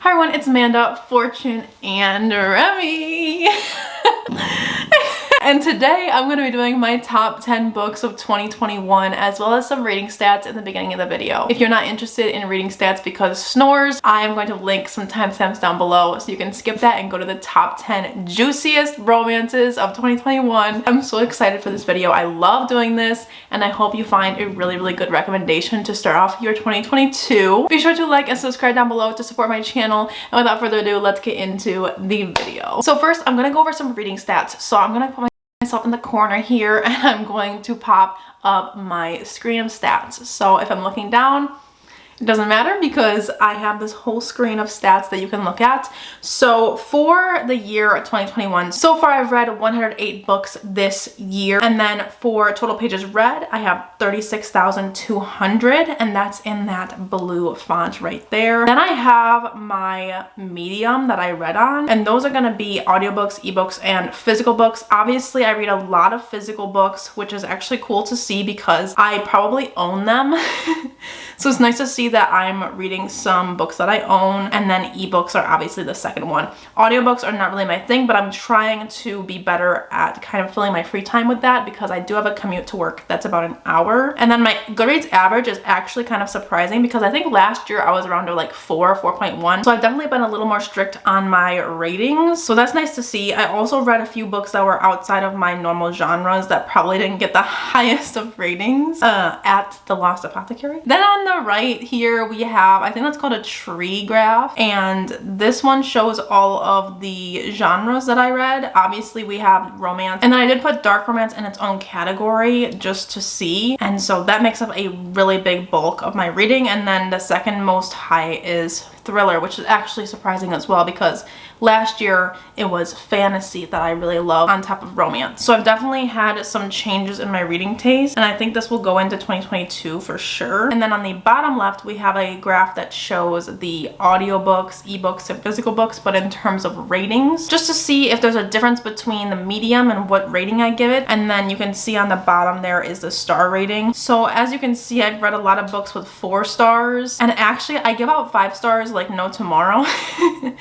Hi everyone, it's Amanda, Fortune, and Remy. And today I'm going to be doing my top 10 books of 2021 as well as some reading stats in the beginning of the video. If you're not interested in reading stats because snores, I am going to link some timestamps down below so you can skip that and go to the top 10 juiciest romances of 2021. I'm so excited for this video. I love doing this and I hope you find a really good recommendation to start off your 2022. Be sure to like and subscribe down below to support my channel, and without further ado, let's get into the video. So first, I'm going to go over some reading stats. So I'm going to put myself in the corner here and I'm going to pop up my screen of stats. So if I'm looking down, it doesn't matter because I have this whole screen of stats that you can look at. So for the year 2021, so far I've read 108 books this year. And then for total pages read, I have 36,200, and that's in that blue font right there. Then I have my medium that I read on, and those are gonna be audiobooks, ebooks, and physical books. Obviously, I read a lot of physical books, which is actually cool to see because I probably own them. So it's nice to see that I'm reading some books that I own, and then ebooks are obviously the second one. Audiobooks are not really my thing, but I'm trying to be better at kind of filling my free time with that because I do have a commute to work that's about an hour. And then my Goodreads average is actually kind of surprising because I think last year I was around like 4.1. So I've definitely been a little more strict on my ratings. So that's nice to see. I also read a few books that were outside of my normal genres that probably didn't get the highest of ratings at The Lost Apothecary. Then on the right here we have, I think that's called a tree graph, and this one shows all of the genres that I read. Obviously we have romance, and then I did put dark romance in its own category just to see, and so that makes up a really big bulk of my reading. And then the second most high is thriller, which is actually surprising as well because last year it was fantasy that I really love on top of romance. So I've definitely had some changes in my reading taste, and I think this will go into 2022 for sure. And then on the bottom left we have a graph that shows the audiobooks, ebooks, and physical books, but in terms of ratings, just to see if there's a difference between the medium and what rating I give it. And then you can see on the bottom there is the star rating. So as you can see, I've read a lot of books with 4 stars, and actually I give out 5 stars like no tomorrow.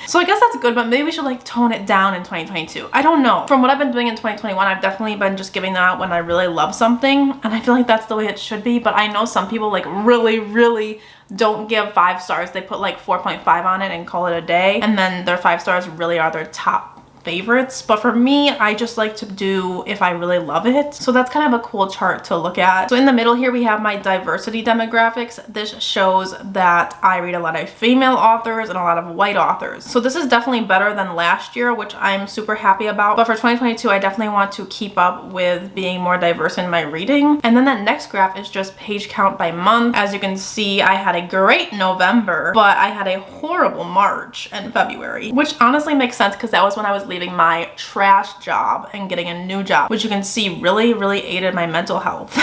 So I guess that's good, but maybe we should like tone it down in 2022. I don't know. From what I've been doing in 2021, I've definitely been just giving them out when I really love something, and I feel like that's the way it should be. But I know some people like really don't give 5 stars. They put like 4.5 on it and call it a day, and then their 5 stars really are their top favorites. But for me, I just like to do if I really love it. So that's kind of a cool chart to look at. So in the middle here we have my diversity demographics. This shows that I read a lot of female authors and a lot of white authors. So this is definitely better than last year, which I'm super happy about. But for 2022, I definitely want to keep up with being more diverse in my reading. And then that next graph is just page count by month. As you can see, I had a great November, but I had a horrible March and February, which honestly makes sense because that was when I was leaving my trash job and getting a new job, which you can see really aided my mental health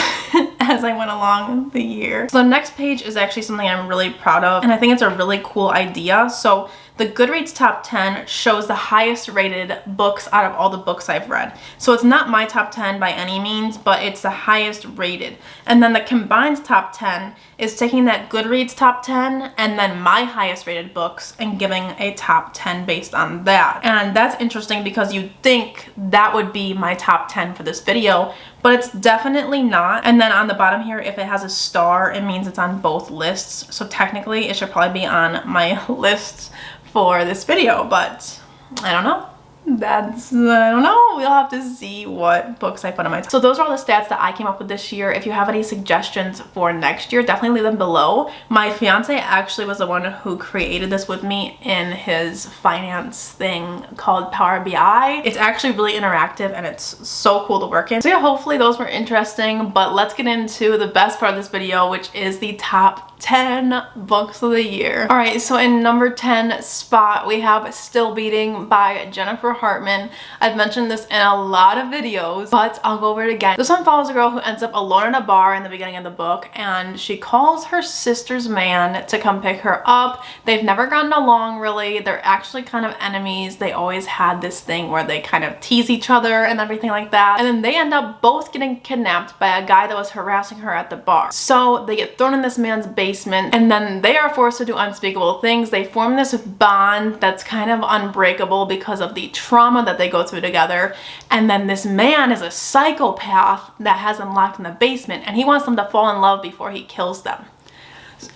as I went along the year. So the next page is actually something I'm really proud of, and I think it's a really cool idea. So the Goodreads top 10 shows the highest rated books out of all the books I've read. So it's not my top 10 by any means, but it's the highest rated. And then the combined top 10 is taking that Goodreads top 10 and then my highest rated books and giving a top 10 based on that. And that's interesting because you'd think that would be my top 10 for this video, but it's definitely not. And then on the bottom here, if it has a star, it means it's on both lists. So technically it should probably be on my lists for this video, but I don't know. I don't know. We'll have to see what books I put on my top. So those are all the stats that I came up with this year. If you have any suggestions for next year, definitely leave them below. My fiance actually was the one who created this with me in his finance thing called Power BI. It's actually really interactive and it's so cool to work in. So yeah, hopefully those were interesting, but let's get into the best part of this video, which is the top 10 books of the year. All right, so in number 10 spot, we have Still Beating by Jennifer Hartman. I've mentioned this in a lot of videos, but I'll go over it again. This one follows a girl who ends up alone in a bar in the beginning of the book, and she calls her sister's man to come pick her up. They've never gotten along really. They're actually kind of enemies. They always had this thing where they kind of tease each other and everything like that. And then they end up both getting kidnapped by a guy that was harassing her at the bar. So they get thrown in this man's basement basement, and then they are forced to do unspeakable things. They form this bond that's kind of unbreakable because of the trauma that they go through together. And then this man is a psychopath that has them locked in the basement, and he wants them to fall in love before he kills them.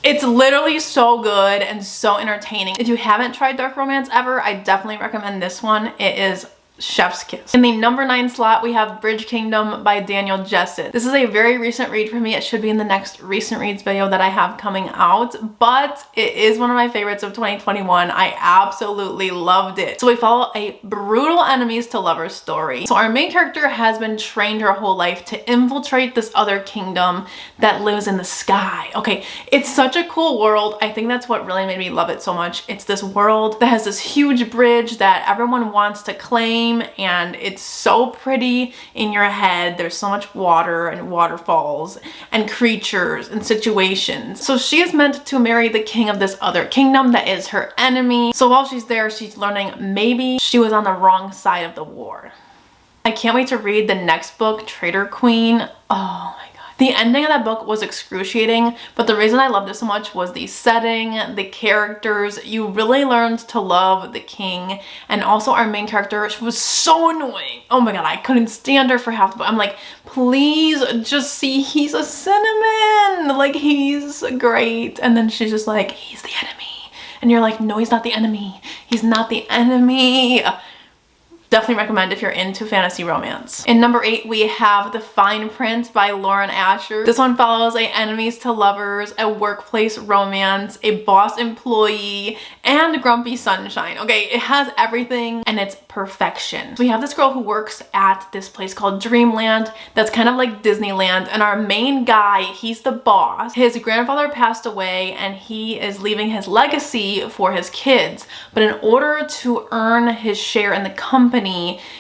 It's literally so good and so entertaining. If you haven't tried dark romance ever, I definitely recommend this one. It is chef's kiss. In the number 9 slot, we have Bridge Kingdom by Daniel Jessup. This is a very recent read for me. It should be in the next recent reads video that I have coming out, but it is one of my favorites of 2021. I absolutely loved it. So we follow a brutal enemies to lovers story. So our main character has been trained her whole life to infiltrate this other kingdom that lives in the sky. Okay, it's such a cool world. I think that's what really made me love it so much. It's this world that has this huge bridge that everyone wants to claim, and it's so pretty in your head. There's so much water and waterfalls and creatures and situations. So she is meant to marry the king of this other kingdom that is her enemy. So while she's there, she's learning maybe she was on the wrong side of the war. I can't wait to read the next book, Traitor Queen. Oh my God. The ending of that book was excruciating, but the reason I loved it so much was the setting, the characters. You really learned to love the king, and also our main character, she was so annoying. Oh my God, I couldn't stand her for half the book. I'm like, please just see, he's a cinnamon. Like, he's great. And then she's just like, he's the enemy. And you're like, no, he's not the enemy. He's not the enemy. Definitely recommend if you're into fantasy romance. In number 8, we have The Fine Print by Lauren Asher. This one follows a enemies to lovers, a workplace romance, a boss employee, and grumpy sunshine. Okay, it has everything and it's perfection. So we have this girl who works at this place called Dreamland that's kind of like Disneyland, and our main guy, he's the boss. His grandfather passed away and he is leaving his legacy for his kids, but in order to earn his share in the company,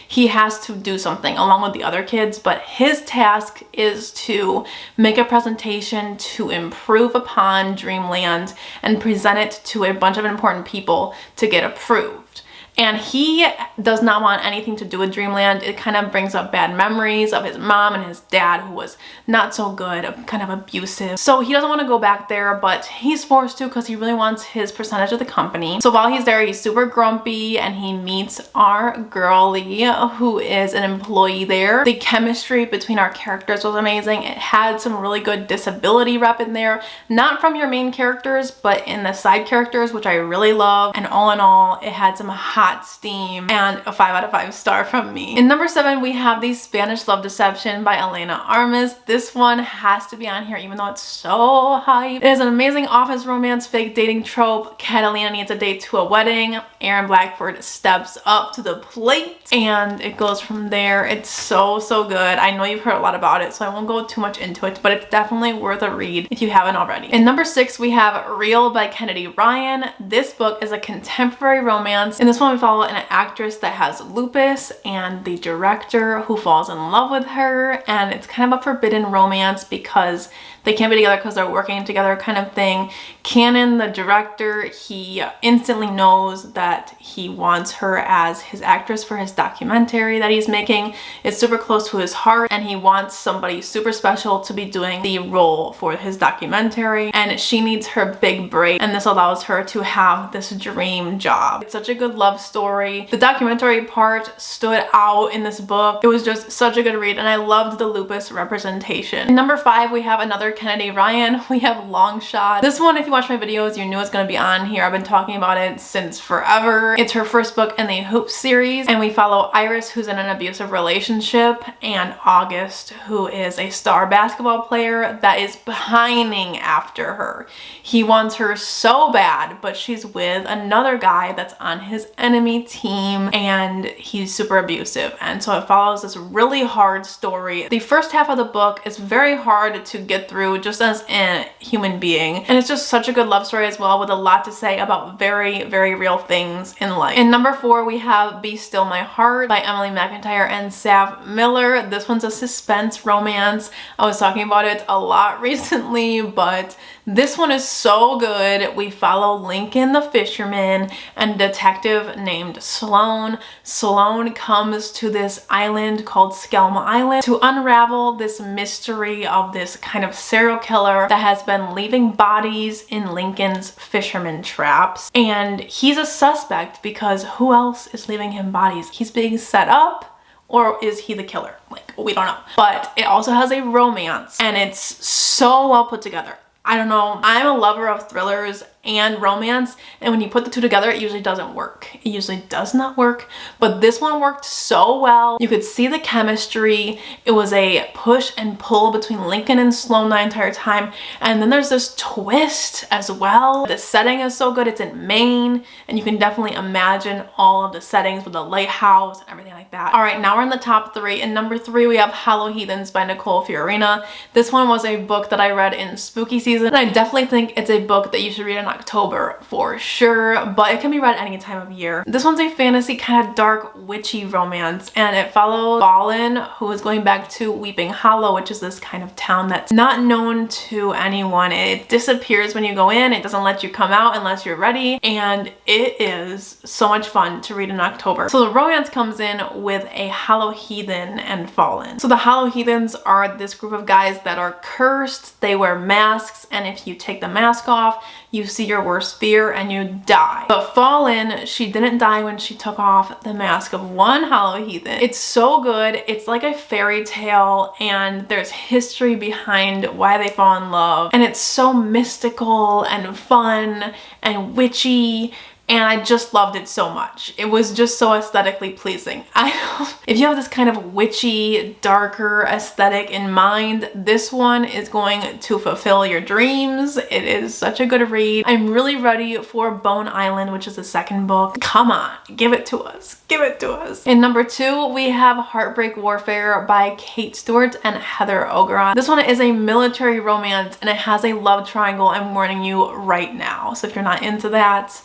he has to do something along with the other kids, but his task is to make a presentation to improve upon Dreamland and present it to a bunch of important people to get approved. And he does not want anything to do with Dreamland. It kind of brings up bad memories of his mom and his dad, who was not so good, kind of abusive. So he doesn't want to go back there, but he's forced to because he really wants his percentage of the company. So while he's there, he's super grumpy and he meets our girlie, who is an employee there. The chemistry between our characters was amazing. It had some really good disability rep in there, not from your main characters, but in the side characters, which I really love. And all in all, it had some hot steam and a 5 out of 5 star from me. In number 7, we have The Spanish Love Deception by Elena Armas. This one has to be on here even though it's so hype. It is an amazing office romance fake dating trope. Catalina needs a date to a wedding. Aaron Blackford steps up to the plate and it goes from there. It's so good. I know you've heard a lot about it, so I won't go too much into it, but it's definitely worth a read if you haven't already. In number 6, we have Real by Kennedy Ryan. This book is a contemporary romance. In this one, we follow an actress that has lupus and the director who falls in love with her, and it's kind of a forbidden romance because they can't be together because they're working together kind of thing. Cannon, the director, he instantly knows that he wants her as his actress for his documentary that he's making. It's super close to his heart and he wants somebody super special to be doing the role for his documentary, and she needs her big break, and this allows her to have this dream job. It's such a good love story. The documentary part stood out in this book. It was just such a good read and I loved the lupus representation. In number 5, we have another Kennedy Ryan. We have Long Shot. This one, if you watch my videos, you knew it's gonna be on here. I've been talking about it since forever. It's her first book in the Hoop series, and we follow Iris, who's in an abusive relationship, and August, who is a star basketball player that is pining after her. He wants her so bad, but she's with another guy that's on his enemy team and he's super abusive, and so it follows this really hard story. The first half of the book is very hard to get through just as a human being, and it's just such a good love story as well, with a lot to say about very real things in life. In number 4, we have Be Still My Heart by Emily McIntyre and Sav Miller. This one's a suspense romance. I was talking about it a lot recently, but This one is so good. We follow Lincoln the fisherman and a detective named Sloane. Sloane comes to this island called Skelma Island to unravel this mystery of this kind of serial killer that has been leaving bodies in Lincoln's fisherman traps. And he's a suspect because who else is leaving him bodies? He's being set up. Or is he the killer? Like, we don't know. But it also has a romance and it's so well put together. I don't know. I'm a lover of thrillers and romance, and when you put the two together, it usually doesn't work. It usually does not work, but this one worked so well. You could see the chemistry. It was a push and pull between Lincoln and Sloane the entire time, and then there's this twist as well. The setting is so good. It's in Maine, and you can definitely imagine all of the settings with the lighthouse and everything like that. All right, now we're in the top 3. In number 3, we have Hollow Heathens by Nicole Fiorina. This one was a book that I read in spooky season, and I definitely think it's a book that you should read in October for sure, but it can be read any time of year. This one's a fantasy kind of dark witchy romance, and it follows Fallen, who is going back to Weeping Hollow, which is this kind of town that's not known to anyone. It disappears when you go in. It doesn't let you come out unless you're ready, and it is so much fun to read in October. So the romance comes in with a Hollow Heathen and Fallen. So the Hollow Heathens are this group of guys that are cursed. They wear masks, and if you take the mask off, you see your worst fear and you die. But Fallen, she didn't die when she took off the mask of one Hollow Heathen. It's so good. It's like a fairy tale, and there's history behind why they fall in love, and it's so mystical and fun and witchy. And I just loved it so much. It was just so aesthetically pleasing. If you have this kind of witchy, darker aesthetic in mind, this one is going to fulfill your dreams. It is such a good read. I'm really ready for Bone Island, which is the second book. Come on, give it to us. Give it to us. In number 2, we have Heartbreak Warfare by Kate Stewart and Heather Ogeron. This one is a military romance, and it has a love triangle. I'm warning you right now. So if you're not into that,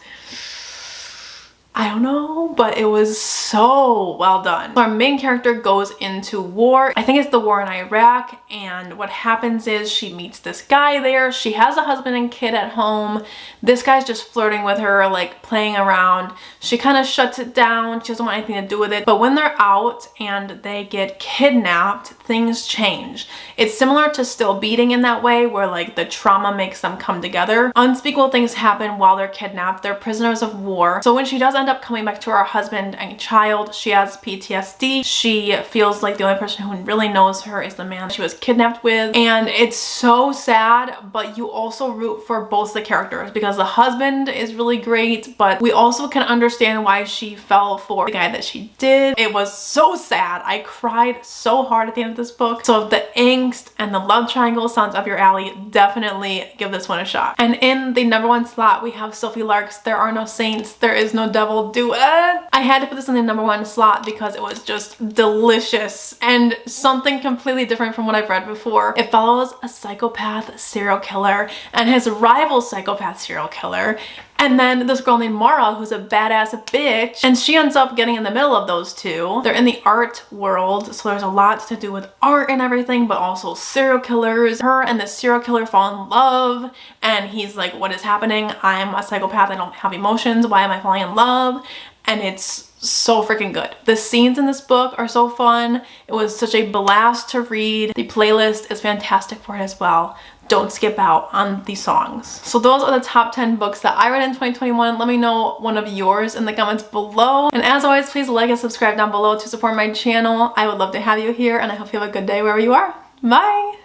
I don't know, but it was so well done. So our main character goes into war. I think it's the war in Iraq, and what happens is she meets this guy there. She has a husband and kid at home. This guy's just flirting with her, like playing around. She kind of shuts it down. She doesn't want anything to do with it. But when they're out and they get kidnapped, things change. It's similar to Still Beating in that way, where like the trauma makes them come together. Unspeakable things happen while they're kidnapped. They're prisoners of war. So when she does end up coming back to her husband and child, she has PTSD. She feels like the only person who really knows her is the man she was kidnapped with. And it's so sad, but you also root for both the characters because the husband is really great, but we also can understand why she fell for the guy that she did. It was so sad. I cried so hard at the end of this book. So if the angst and the love triangle sounds up your alley, definitely give this one a shot. And in the number 1 slot, we have Sophie Lark's There Are No Saints, There Is No Devil, Do It. I had to put this in the number 1 slot because it was just delicious and something completely different from what I've read before. It follows a psychopath serial killer and his rival psychopath serial killer, and then this girl named Mara, who's a badass bitch, and she ends up getting in the middle of those two. They're in the art world, so there's a lot to do with art and everything, but also serial killers. Her and the serial killer fall in love, and he's like, what is happening? I'm a psychopath, I don't have emotions, why am I falling in love? And it's so freaking good. The scenes in this book are so fun. It was such a blast to read. The playlist is fantastic for it as well. Don't skip out on these songs. So those are the top 10 books that I read in 2021. Let me know one of yours in the comments below. And as always, please like and subscribe down below to support my channel. I would love to have you here, and I hope you have a good day wherever you are. Bye!